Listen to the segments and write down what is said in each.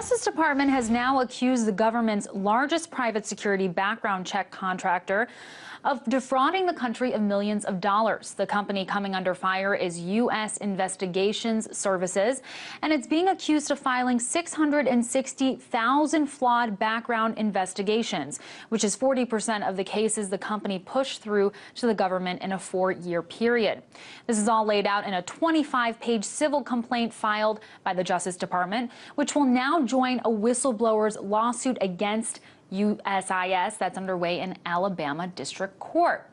Justice Department has now accused the government's largest private security background check contractor of defrauding the country of millions of dollars. The company coming under fire is U.S. Investigations Services, and it's being accused of filing 660,000 flawed background investigations, which is 40% of the cases the company pushed through to the government in a 4-year period. This is all laid out in a 25-page civil complaint filed by the Justice Department, which will now join a whistleblower's lawsuit against USIS that's underway in Alabama District Court.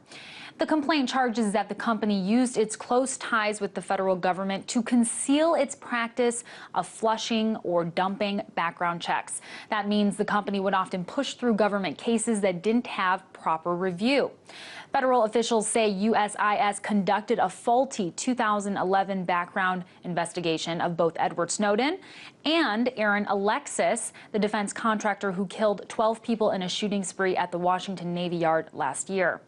The complaint charges that the company used its close ties with the federal government to conceal its practice of flushing or dumping background checks. That means the company would often push through government cases that didn't have proper review. Federal officials say USIS conducted a faulty 2011 background investigation of both Edward Snowden and Aaron Alexis, the defense contractor who killed 12 people in a shooting spree at the Washington Navy Yard last year.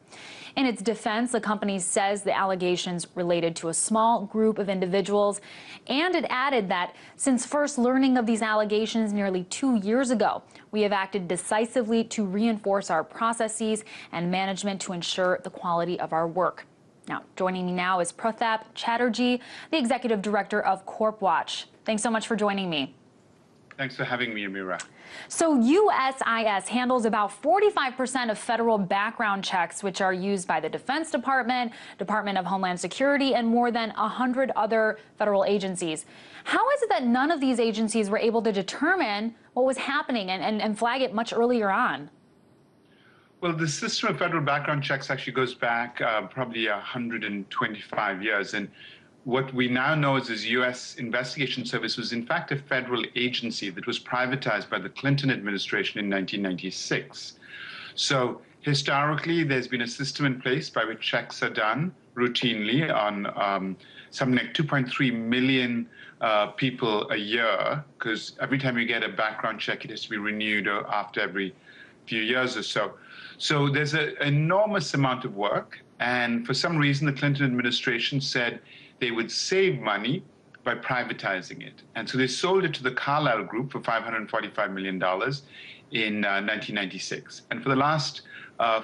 In its defense, the company says the allegations related to a small group of individuals, and it added that since first learning of these allegations nearly 2 years ago, we have acted decisively to reinforce our processes and management to ensure the quality of our work. Now, joining me now is Prathap Chatterjee, the Executive Director of CorpWatch. Thanks so much for joining me. Thanks for having me, Amira. So USIS handles about 45% of federal background checks, which are used by the Defense Department, Department of Homeland Security, and more than 100 other federal agencies. How is it that none of these agencies were able to determine what was happening and flag it much earlier on? Well, the system of federal background checks actually goes back probably 125 years. And what we now know is this U.S. Investigation Service was in fact a federal agency that was privatized by the Clinton administration in 1996. So historically, there's been a system in place by which checks are done routinely on something like 2.3 million people a year, because every time you get a background check, it has to be renewed after every few years or so. So there's an enormous amount of work. And for some reason, the Clinton administration said they would save money by privatizing it. And so they sold it to the Carlyle Group for $545 million in 1996. And for the last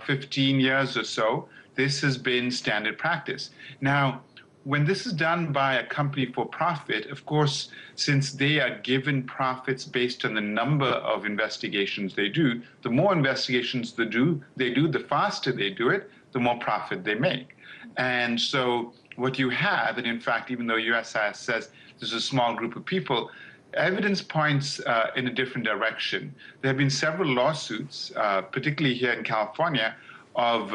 15 years or so, this has been standard practice. Now, when this is done by a company for profit, of course, since they are given profits based on the number of investigations they do, the more investigations they do, the faster they do it, the more profit they make. And so what you have, and in fact, even though USIS says there's a small group of people, evidence points in a different direction. There have been several lawsuits, particularly here in California, of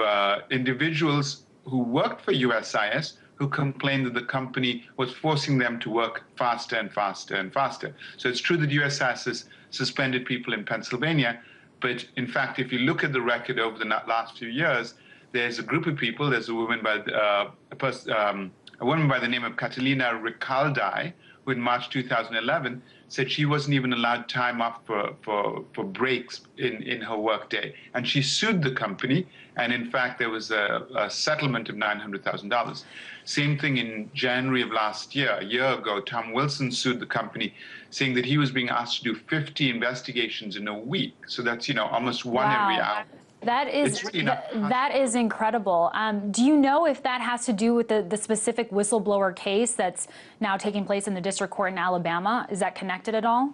individuals who worked for USIS who complained that the company was forcing them to work faster and faster and faster. So it's true that USIS has suspended people in Pennsylvania, but in fact, if you look at the record over the last few years, there's a group of people. There's a woman by the name of Catalina Ricaldi, who in March 2011 said she wasn't even allowed time off for breaks in her workday, and she sued the company. And in fact, there was a settlement of $900,000. Same thing in January of last year, a year ago. Tom Wilson sued the company, saying that he was being asked to do 50 investigations in a week. So that's almost one every hour. That is incredible. Do you know if that has to do with the specific whistleblower case that's now taking place in the district court in Alabama? Is that connected at all?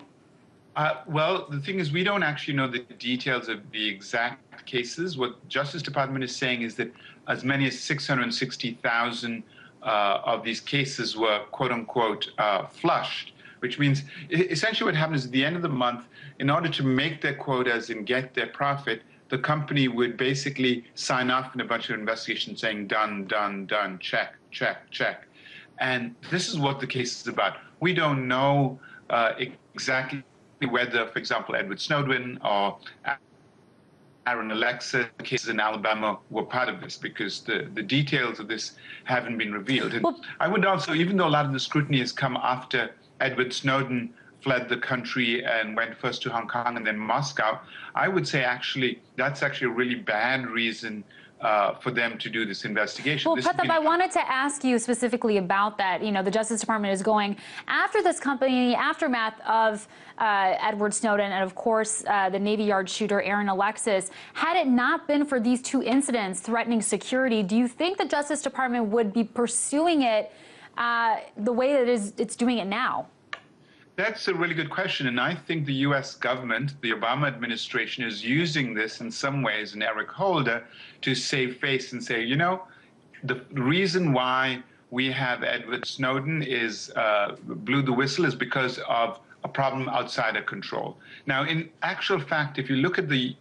Well, the thing is, we don't actually know the details of the exact cases. What Justice Department is saying is that as many as 660,000 of these cases were, quote unquote, flushed, which means essentially what happens at the end of the month, in order to make their quotas and get their profit, the company would basically sign off in a bunch of investigations saying done, done, done, check, check, check. And this is what the case is about. We don't know exactly whether, for example, Edward Snowden or Aaron Alexis cases in Alabama were part of this, because the details of this haven't been revealed. And I would also, even though a lot of the scrutiny has come after Edward Snowden fled the country and went first to Hong Kong and then Moscow, I would say actually that's actually a really bad reason for them to do this investigation. Well, Pratap, I wanted to ask you specifically about that. You know, the Justice Department is going after this company in the aftermath of Edward Snowden and, of course, the Navy Yard shooter, Aaron Alexis. Had it not been for these two incidents threatening security, do you think the Justice Department would be pursuing it the way that it's doing it now? That's a really good question. And I think the U.S. government, the Obama administration, is using this in some ways, an Eric Holder, to save face and say, you know, the reason why we have Edward Snowden is blew the whistle is because of a problem outside of control. Now, in actual fact, if you look at the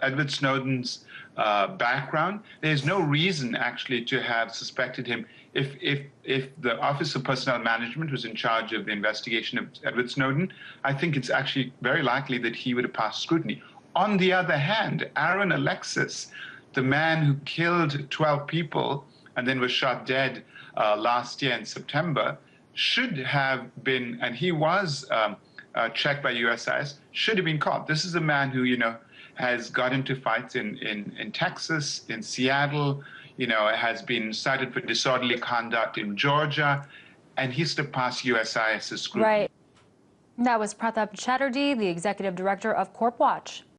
Edward Snowden's background, there's no reason actually to have suspected him. If the Office of Personnel Management was in charge of the investigation of Edward Snowden, I think it's actually very likely that he would have passed scrutiny. On the other hand, Aaron Alexis, the man who killed 12 people and then was shot dead last year in September, should have been, and he was checked by USIS, should have been caught. This is a man who, you know, has got into fights in Texas, in Seattle, you know, has been cited for disorderly conduct in Georgia, and he's to pass USIS's scrutiny. Right. That was Pratap Chatterjee, the executive director of Corp Watch.